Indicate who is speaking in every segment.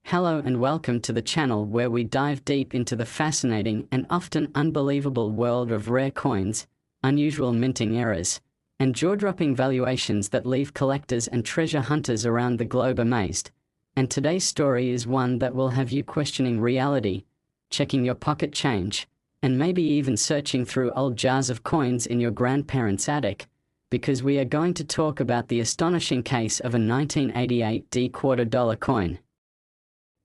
Speaker 1: Hello and welcome to the channel where we dive deep into the fascinating and often unbelievable world of rare coins, unusual minting errors, and jaw-dropping valuations that leave collectors and treasure hunters around the globe amazed. And today's story is one that will have you questioning reality, checking your pocket change, and maybe even searching through old jars of coins in your grandparents' attic, because we are going to talk about the astonishing case of a 1988 $quarter coin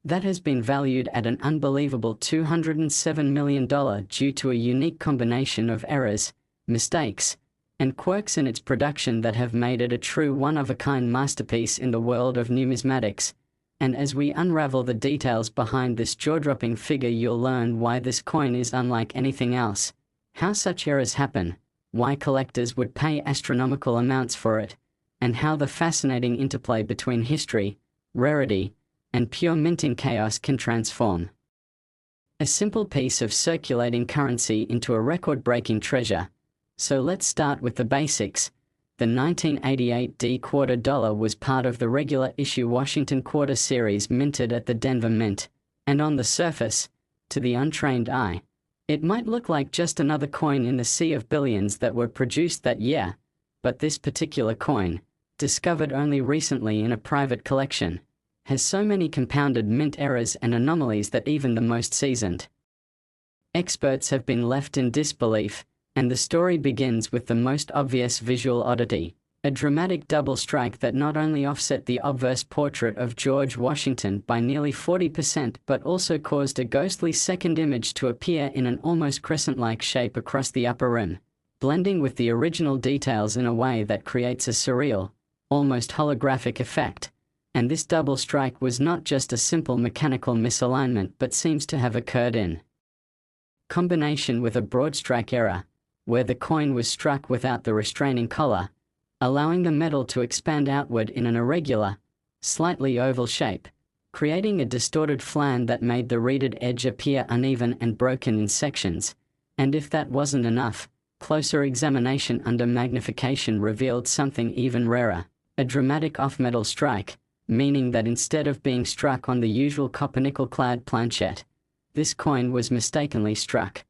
Speaker 1: that has been valued at an unbelievable $207 million due to a unique combination of errors, mistakes, and quirks in its production that have made it a true one-of-a-kind masterpiece in the world of numismatics. And as we unravel the details behind this jaw-dropping figure, you'll learn why this coin is unlike anything else, how such errors happen, why collectors would pay astronomical amounts for it, and how the fascinating interplay between history, rarity, and pure minting chaos can transform a simple piece of circulating currency into a record-breaking treasure. So let's start with the basics. The 1988 $quarter was part of the regular issue Washington Quarter series minted at the Denver Mint, and on the surface, to the untrained eye, it might look like just another coin in the sea of billions that were produced that year. But this particular coin, discovered only recently in a private collection, has so many compounded mint errors and anomalies that even the most seasoned experts have been left in disbelief, and the story begins with the most obvious visual oddity, a dramatic double strike that not only offset the obverse portrait of George Washington by nearly 40% but also caused a ghostly second image to appear in an almost crescent-like shape across the upper rim, blending with the original details in a way that creates a surreal, almost holographic effect. And this double strike was not just a simple mechanical misalignment but seems to have occurred in combination with a broad strike error, where the coin was struck without the restraining collar, allowing the metal to expand outward in an irregular, slightly oval shape, creating a distorted flan that made the reeded edge appear uneven and broken in sections. And if that wasn't enough, closer examination under magnification revealed something even rarer, a dramatic off-metal strike, meaning that instead of being struck on the usual copper-nickel-clad planchette, this coin was mistakenly struck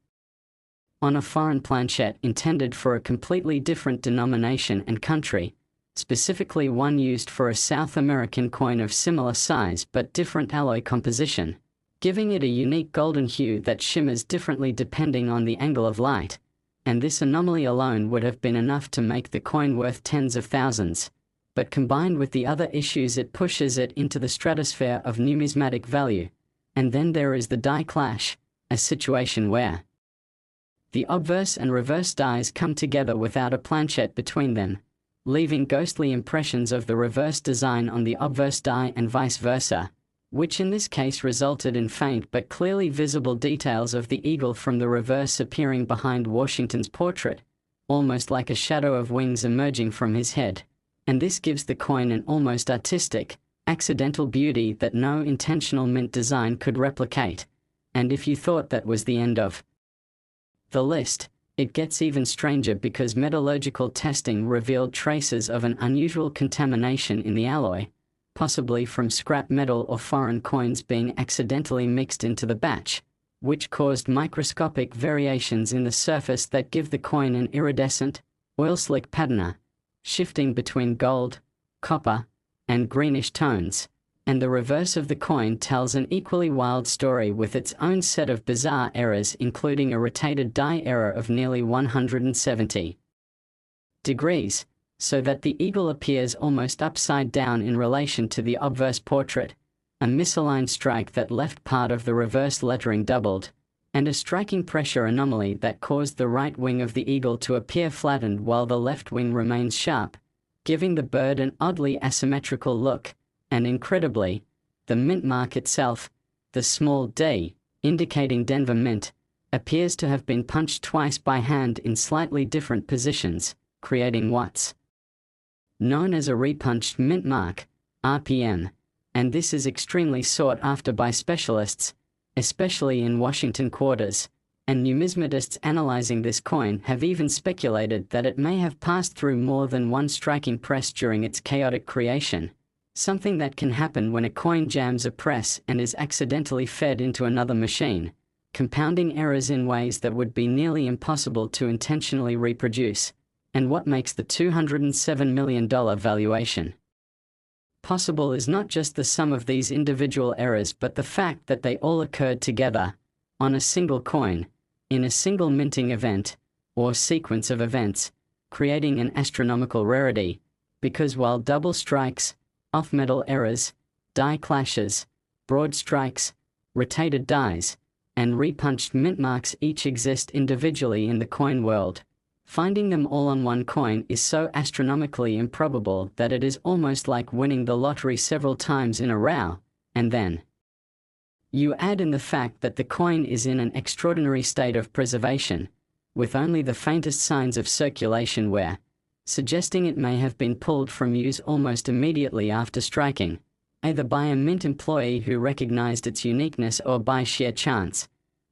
Speaker 1: on a foreign planchette intended for a completely different denomination and country, specifically one used for a South American coin of similar size but different alloy composition, giving it a unique golden hue that shimmers differently depending on the angle of light. And this anomaly alone would have been enough to make the coin worth tens of thousands. But combined with the other issues, it pushes it into the stratosphere of numismatic value. And then there is the die clash, a situation where the obverse and reverse dies come together without a planchette between them, leaving ghostly impressions of the reverse design on the obverse die and vice versa, which in this case resulted in faint but clearly visible details of the eagle from the reverse appearing behind Washington's portrait, almost like a shadow of wings emerging from his head. And this gives the coin an almost artistic, accidental beauty that no intentional mint design could replicate. And if you thought that was the end of the list, it gets even stranger because metallurgical testing revealed traces of an unusual contamination in the alloy, possibly from scrap metal or foreign coins being accidentally mixed into the batch, which caused microscopic variations in the surface that give the coin an iridescent, oil-slick patina, shifting between gold, copper, and greenish tones. And the reverse of the coin tells an equally wild story with its own set of bizarre errors, including a rotated die error of nearly 170 degrees, so that the eagle appears almost upside down in relation to the obverse portrait, a misaligned strike that left part of the reverse lettering doubled, and a striking pressure anomaly that caused the right wing of the eagle to appear flattened while the left wing remains sharp, giving the bird an oddly asymmetrical look. And incredibly, the mint mark itself, the small d, indicating Denver Mint, appears to have been punched twice by hand in slightly different positions, creating what's known as a repunched mint mark, RPM, and this is extremely sought after by specialists, especially in Washington quarters, and numismatists analyzing this coin have even speculated that it may have passed through more than one striking press during its chaotic creation. something that can happen when a coin jams a press and is accidentally fed into another machine, compounding errors in ways that would be nearly impossible to intentionally reproduce, and what makes the $207 million valuation possible is not just the sum of these individual errors but the fact that they all occurred together, on a single coin, in a single minting event, or sequence of events, creating an astronomical rarity, because while double strikes, off-metal errors, die clashes, broad strikes, rotated dies, and repunched mint marks each exist individually in the coin world, finding them all on one coin is so astronomically improbable that it is almost like winning the lottery several times in a row, and then you add in the fact that the coin is in an extraordinary state of preservation, with only the faintest signs of circulation wear, suggesting it may have been pulled from use almost immediately after striking, either by a mint employee who recognized its uniqueness or by sheer chance,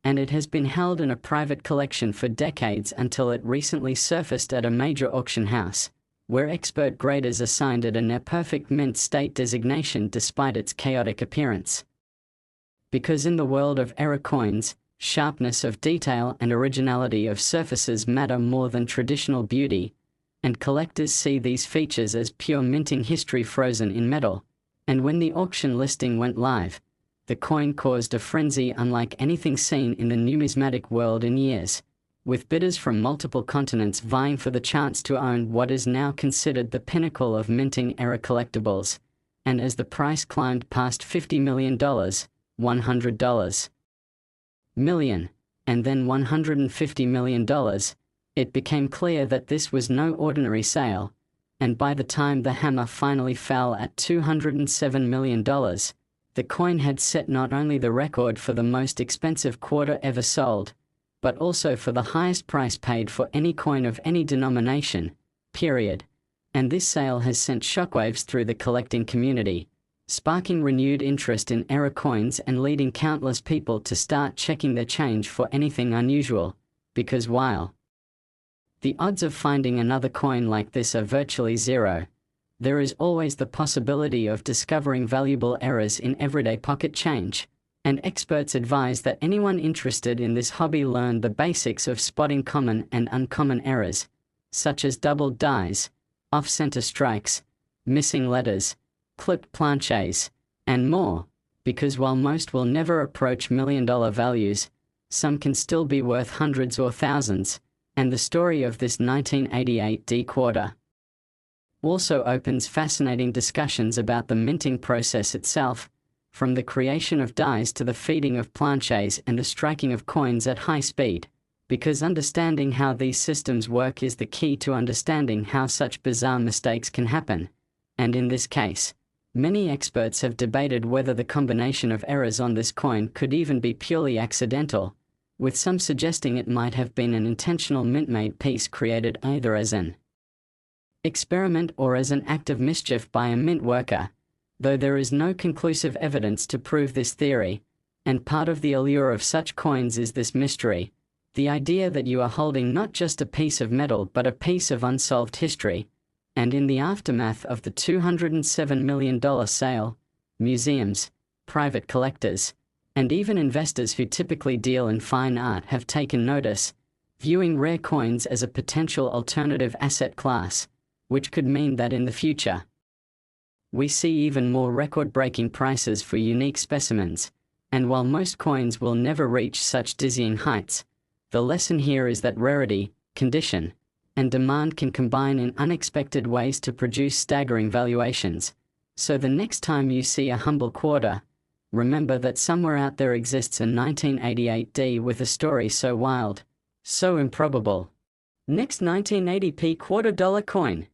Speaker 1: and it has been held in a private collection for decades until it recently surfaced at a major auction house, where expert graders assigned it a near-perfect mint state designation despite its chaotic appearance. Because in the world of error coins, sharpness of detail and originality of surfaces matter more than traditional beauty, and collectors see these features as pure minting history frozen in metal, and when the auction listing went live, the coin caused a frenzy unlike anything seen in the numismatic world in years, with bidders from multiple continents vying for the chance to own what is now considered the pinnacle of minting era collectibles, and as the price climbed past $50 million, $100 million, and then $150 million, it became clear that this was no ordinary sale, and by the time the hammer finally fell at $207 million, the coin had set not only the record for the most expensive quarter ever sold, but also for the highest price paid for any coin of any denomination, period. And this sale has sent shockwaves through the collecting community, sparking renewed interest in error coins and leading countless people to start checking their change for anything unusual, because while the odds of finding another coin like this are virtually zero, there is always the possibility of discovering valuable errors in everyday pocket change, and experts advise that anyone interested in this hobby learn the basics of spotting common and uncommon errors, such as doubled dies, off-center strikes, missing letters, clipped planches, and more, because while most will never approach million-dollar values, some can still be worth hundreds or thousands, and the story of this 1988 D quarter also opens fascinating discussions about the minting process itself, from the creation of dies to the feeding of planches and the striking of coins at high speed, because understanding how these systems work is the key to understanding how such bizarre mistakes can happen, and in this case, many experts have debated whether the combination of errors on this coin could even be purely accidental, with some suggesting it might have been an intentional mint-made piece created either as an experiment or as an act of mischief by a mint worker, though there is no conclusive evidence to prove this theory, and part of the allure of such coins is this mystery, the idea that you are holding not just a piece of metal but a piece of unsolved history, and in the aftermath of the $207 million sale, museums, private collectors, and even investors who typically deal in fine art have taken notice, viewing rare coins as a potential alternative asset class, which could mean that in the future, we see even more record-breaking prices for unique specimens, and while most coins will never reach such dizzying heights, the lesson here is that rarity, condition, and demand can combine in unexpected ways to produce staggering valuations. So the next time you see a humble quarter, remember that somewhere out there exists a 1988D with a story so wild, so improbable. Next 1980p $quarter coin.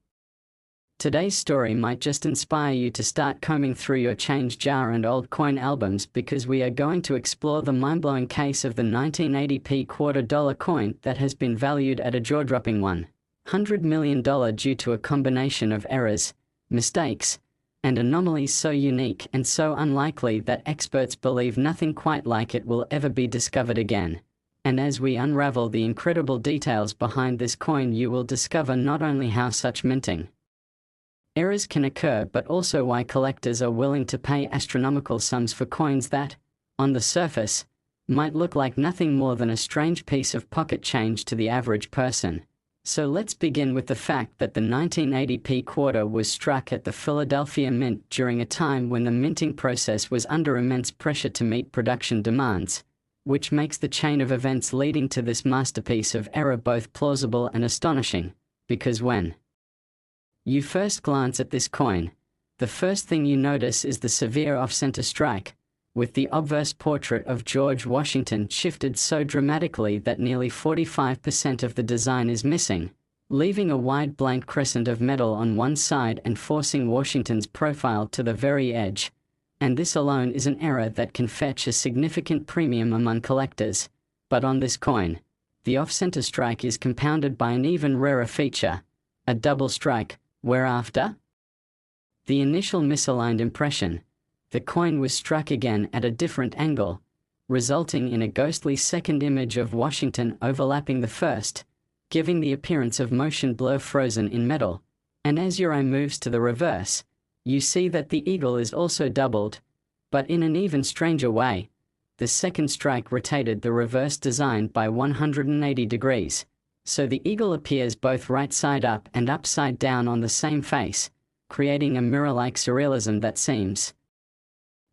Speaker 1: Today's story might just inspire you to start combing through your change jar and old coin albums, because we are going to explore the mind-blowing case of the 1980p $quarter coin that has been valued at a jaw-dropping $100 million due to a combination of errors, mistakes, and anomalies so unique and so unlikely that experts believe nothing quite like it will ever be discovered again. And as we unravel the incredible details behind this coin, you will discover not only how such minting Errors can occur, but also why collectors are willing to pay astronomical sums for coins that, on the surface, might look like nothing more than a strange piece of pocket change to the average person. So let's begin with the fact that the 1980p quarter was struck at the Philadelphia Mint during a time when the minting process was under immense pressure to meet production demands, which makes the chain of events leading to this masterpiece of error both plausible and astonishing, because when you first glance at this coin, the first thing you notice is the severe off-center strike, with the obverse portrait of George Washington shifted so dramatically that nearly 45% of the design is missing, leaving a wide blank crescent of metal on one side and forcing Washington's profile to the very edge. And this alone is an error that can fetch a significant premium among collectors. But on this coin, the off-center strike is compounded by an even rarer feature, a double strike, whereafter the initial misaligned impression, the coin was struck again at a different angle, resulting in a ghostly second image of Washington overlapping the first, giving the appearance of motion blur frozen in metal. And as your eye moves to the reverse, you see that the eagle is also doubled, but in an even stranger way. The second strike rotated the reverse design by 180 degrees, so the eagle appears both right side up and upside down on the same face, creating a mirror-like surrealism that seems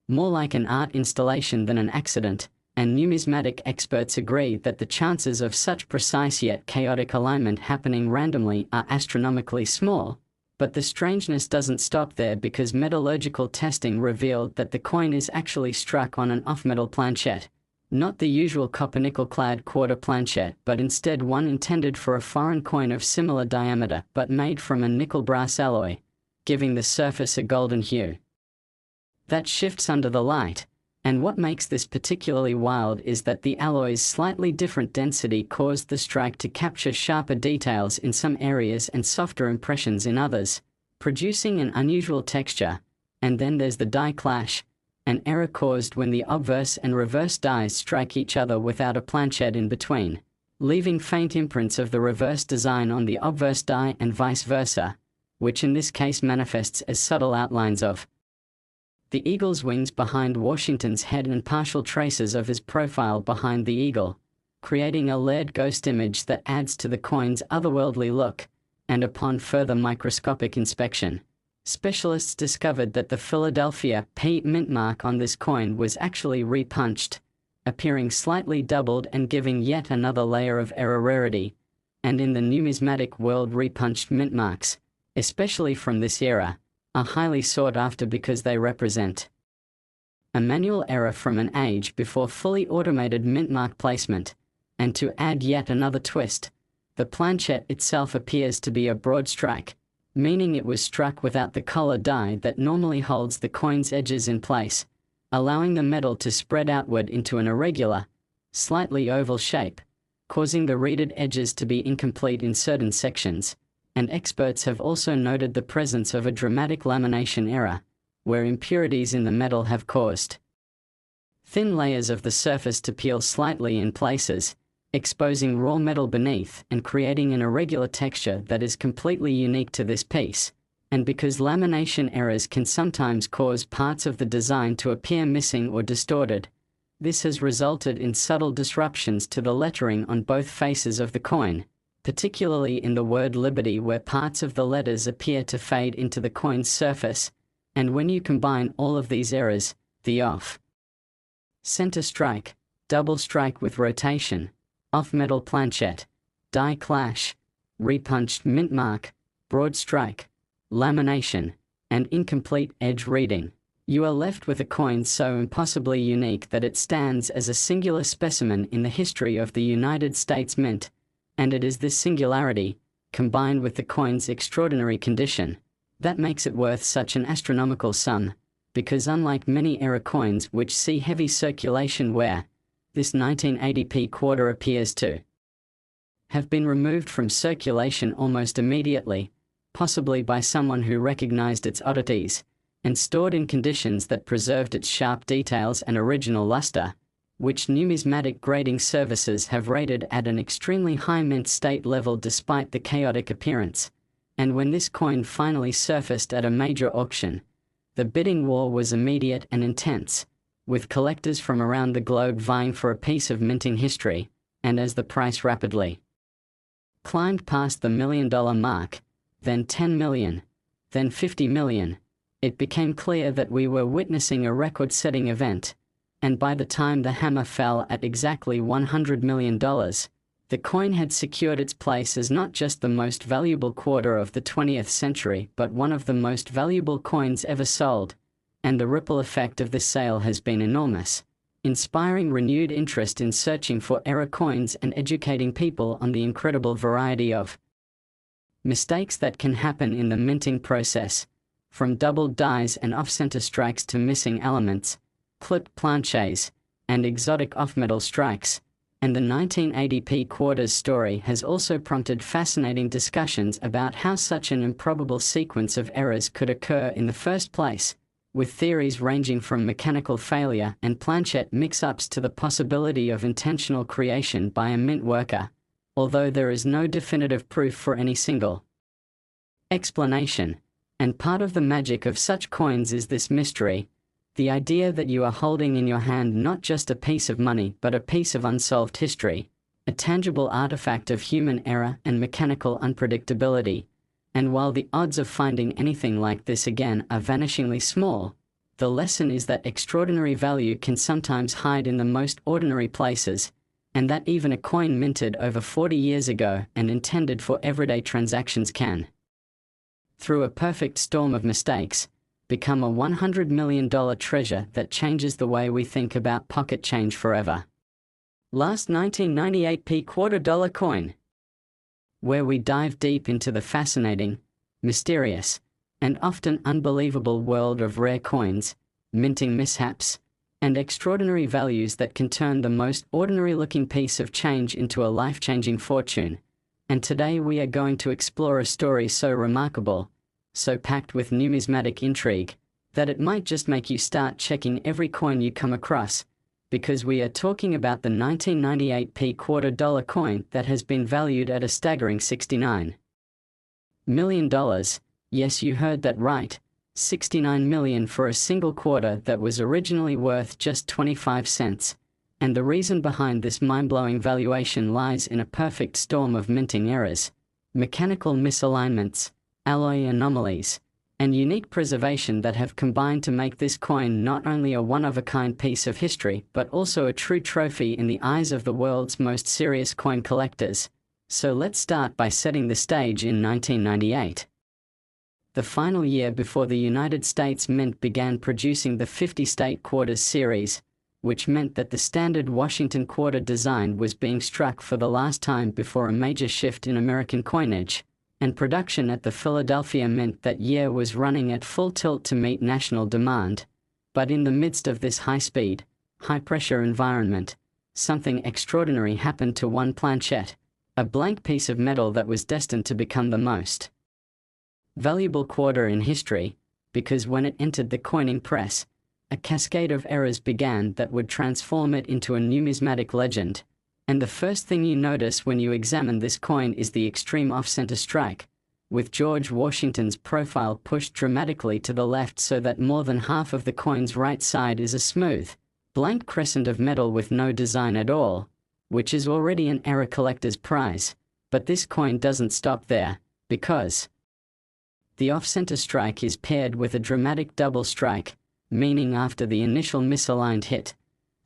Speaker 1: more like an art installation than an accident, and numismatic experts agree that the chances of such precise yet chaotic alignment happening randomly are astronomically small. But the strangeness doesn't stop there, because metallurgical testing revealed that the coin is actually struck on an off-metal planchette, not the usual copper-nickel-clad quarter planchette, but instead one intended for a foreign coin of similar diameter but made from a nickel-brass alloy, giving the surface a golden hue that shifts under the light. And what makes this particularly wild is that the alloy's slightly different density caused the strike to capture sharper details in some areas and softer impressions in others, producing an unusual texture. And then there's the die clash, an error caused when the obverse and reverse dies strike each other without a planchette in between, leaving faint imprints of the reverse design on the obverse die and vice versa, which in this case manifests as subtle outlines of the eagle's wings behind Washington's head and partial traces of his profile behind the eagle, creating a layered ghost image that adds to the coin's otherworldly look. And upon further microscopic inspection, specialists discovered that the Philadelphia P mint mark on this coin was actually repunched, appearing slightly doubled and giving yet another layer of error rarity. And in the numismatic world, repunched mint marks, especially from this era, are highly sought after because they represent a manual error from an age before fully automated mint mark placement. And to add yet another twist, the planchette itself appears to be a broad strike, meaning it was struck without the collar die that normally holds the coin's edges in place, allowing the metal to spread outward into an irregular, slightly oval shape, causing the reeded edges to be incomplete in certain sections. And experts have also noted the presence of a dramatic lamination error, where impurities in the metal have caused thin layers of the surface to peel slightly in places, exposing raw metal beneath and creating an irregular texture that is completely unique to this piece. And because lamination errors can sometimes cause parts of the design to appear missing or distorted, this has resulted in subtle disruptions to the lettering on both faces of the coin, particularly in the word Liberty, where parts of the letters appear to fade into the coin's surface. And when you combine all of these errors, the off-center strike, double strike with rotation, off-metal planchette, die clash, repunched mint mark, broad strike, lamination, and incomplete edge reading, you are left with a coin so impossibly unique that it stands as a singular specimen in the history of the United States Mint. And it is this singularity, combined with the coin's extraordinary condition, that makes it worth such an astronomical sum, because unlike many era coins which see heavy circulation wear, this 1980p quarter appears to have been removed from circulation almost immediately, possibly by someone who recognized its oddities, and stored in conditions that preserved its sharp details and original luster, which numismatic grading services have rated at an extremely high mint state level despite the chaotic appearance. and when this coin finally surfaced at a major auction, the bidding war was immediate and intense, with collectors from around the globe vying for a piece of minting history, and as the price rapidly climbed past the $1 million mark, then 10 million, then 50 million, it became clear that we were witnessing a record-setting event, and by the time the hammer fell at exactly $100 million, the coin had secured its place as not just the most valuable quarter of the 20th century but one of the most valuable coins ever sold, and the ripple effect of this sale has been enormous, inspiring renewed interest in searching for error coins and educating people on the incredible variety of mistakes that can happen in the minting process, from doubled dies and off-center strikes to missing elements, clipped planches, and exotic off-metal strikes. And the 1980p quarters story has also prompted fascinating discussions about how such an improbable sequence of errors could occur in the first place, with theories ranging from mechanical failure and planchette mix-ups to the possibility of intentional creation by a mint worker, although there is no definitive proof for any single explanation. And part of the magic of such coins is this mystery, the idea that you are holding in your hand not just a piece of money but a piece of unsolved history, a tangible artifact of human error and mechanical unpredictability. And while the odds of finding anything like this again are vanishingly small, the lesson is that extraordinary value can sometimes hide in the most ordinary places, and that even a coin minted over 40 years ago and intended for everyday transactions can, through a perfect storm of mistakes, become a $100 million treasure that changes the way we think about pocket change forever. Last 1998p $quarter coin, where we dive deep into the fascinating, mysterious, and often unbelievable world of rare coins, minting mishaps, and extraordinary values that can turn the most ordinary-looking piece of change into a life-changing fortune. And today we are going to explore a story so remarkable, so packed with numismatic intrigue, that it might just make you start checking every coin you come across, because we are talking about the 1998p $quarter coin that has been valued at a staggering $69 million. Yes, you heard that right, $69 million for a single quarter that was originally worth just 25 cents. And the reason behind this mind-blowing valuation lies in a perfect storm of minting errors, mechanical misalignments, alloy anomalies, and unique preservation that have combined to make this coin not only a one-of-a-kind piece of history but also a true trophy in the eyes of the world's most serious coin collectors. So let's start by setting the stage in 1998. The final year before the United States Mint began producing the 50-state quarters series, which meant that the standard Washington quarter design was being struck for the last time before a major shift in American coinage, and production at the Philadelphia Mint that year was running at full tilt to meet national demand. But in the midst of this high-speed, high-pressure environment, something extraordinary happened to one planchette, a blank piece of metal that was destined to become the most valuable quarter in history, because when it entered the coining press, a cascade of errors began that would transform it into a numismatic legend. And the first thing you notice when you examine this coin is the extreme off-center strike, with George Washington's profile pushed dramatically to the left so that more than half of the coin's right side is a smooth, blank crescent of metal with no design at all, which is already an error collector's prize. But this coin doesn't stop there, because the off-center strike is paired with a dramatic double strike, meaning after the initial misaligned hit,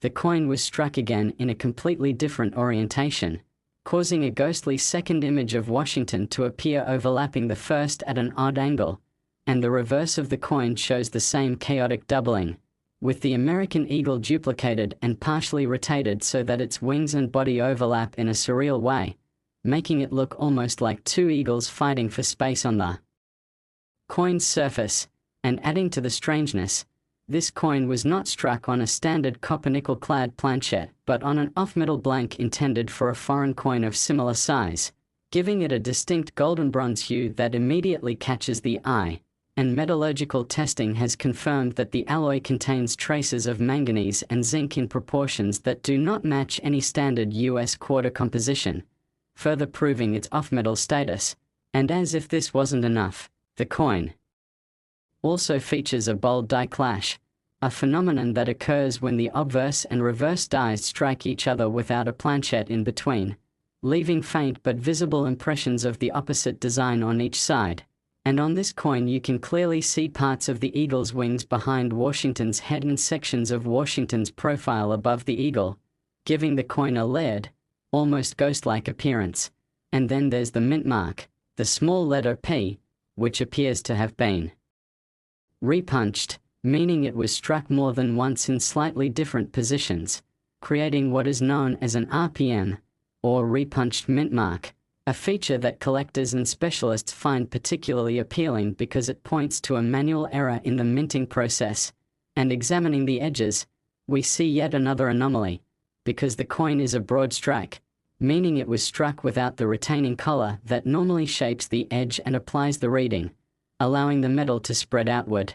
Speaker 1: the coin was struck again in a completely different orientation, causing a ghostly second image of Washington to appear overlapping the first at an odd angle, and the reverse of the coin shows the same chaotic doubling, with the American eagle duplicated and partially rotated so that its wings and body overlap in a surreal way, making it look almost like two eagles fighting for space on the coin's surface. And adding to the strangeness, this coin was not struck on a standard copper-nickel-clad planchette but on an off-metal blank intended for a foreign coin of similar size, giving it a distinct golden bronze hue that immediately catches the eye. And metallurgical testing has confirmed that the alloy contains traces of manganese and zinc in proportions that do not match any standard US quarter composition, further proving its off-metal status. And as if this wasn't enough, the coin also features a bold die clash, a phenomenon that occurs when the obverse and reverse dies strike each other without a planchet in between, leaving faint but visible impressions of the opposite design on each side. And on this coin you can clearly see parts of the eagle's wings behind Washington's head and sections of Washington's profile above the eagle, giving the coin a layered, almost ghost-like appearance. And then there's the mint mark, the small letter P, which appears to have been repunched, meaning it was struck more than once in slightly different positions, creating what is known as an RPM, or repunched mint mark, a feature that collectors and specialists find particularly appealing because it points to a manual error in the minting process. And examining the edges, we see yet another anomaly, because the coin is a broad strike, meaning it was struck without the retaining collar that normally shapes the edge and applies the reading, allowing the metal to spread outward,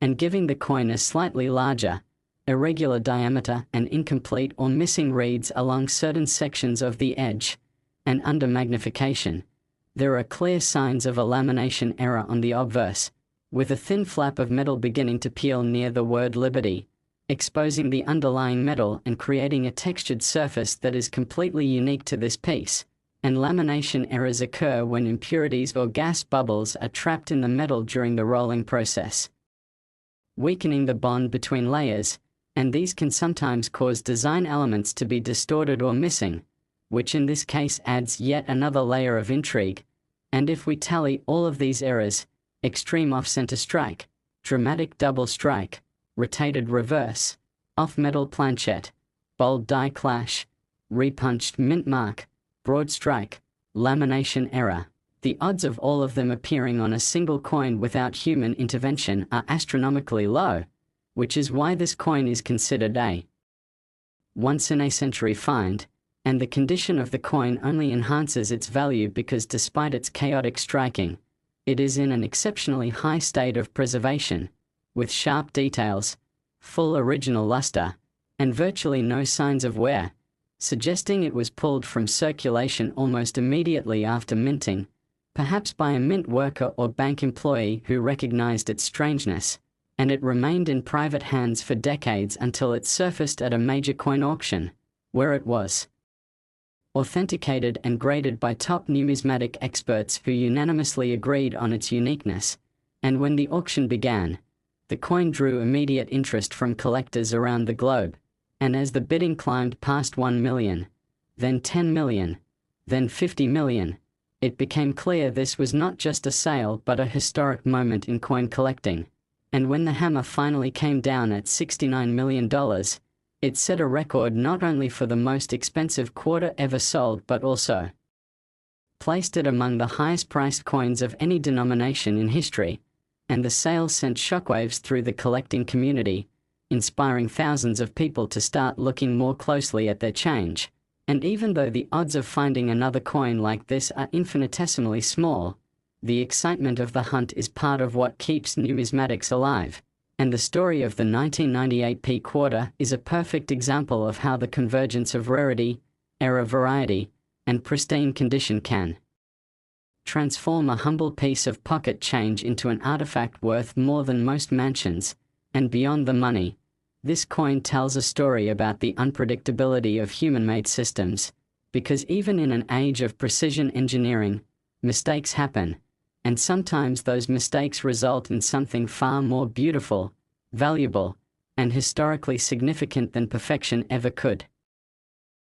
Speaker 1: and giving the coin a slightly larger, irregular diameter and incomplete or missing reeds along certain sections of the edge. And under magnification, there are clear signs of a lamination error on the obverse, with a thin flap of metal beginning to peel near the word Liberty, exposing the underlying metal and creating a textured surface that is completely unique to this piece. And lamination errors occur when impurities or gas bubbles are trapped in the metal during the rolling process, weakening the bond between layers, and these can sometimes cause design elements to be distorted or missing, which in this case adds yet another layer of intrigue. And if we tally all of these errors, extreme off-center strike, dramatic double strike, rotated reverse, off-metal planchet, bold die clash, repunched mint mark, broad strike, lamination error, the odds of all of them appearing on a single coin without human intervention are astronomically low, which is why this coin is considered a once-in-a-century find, and the condition of the coin only enhances its value because despite its chaotic striking, it is in an exceptionally high state of preservation, with sharp details, full original luster, and virtually no signs of wear, suggesting it was pulled from circulation almost immediately after minting, perhaps by a mint worker or bank employee who recognized its strangeness, and it remained in private hands for decades until it surfaced at a major coin auction, where it was authenticated and graded by top numismatic experts who unanimously agreed on its uniqueness. And when the auction began, the coin drew immediate interest from collectors around the globe, and as the bidding climbed past 1 million, then 10 million, then 50 million, it became clear this was not just a sale but a historic moment in coin collecting. And when the hammer finally came down at $69 million, it set a record not only for the most expensive quarter ever sold but also placed it among the highest-priced coins of any denomination in history. And the sale sent shockwaves through the collecting community, inspiring thousands of people to start looking more closely at their change. And even though the odds of finding another coin like this are infinitesimally small, the excitement of the hunt is part of what keeps numismatics alive. And the story of the 1998 P quarter is a perfect example of how the convergence of rarity, error variety, and pristine condition can transform a humble piece of pocket change into an artifact worth more than most mansions. And beyond the money, this coin tells a story about the unpredictability of human-made systems, because even in an age of precision engineering, mistakes happen, and sometimes those mistakes result in something far more beautiful, valuable, and historically significant than perfection ever could.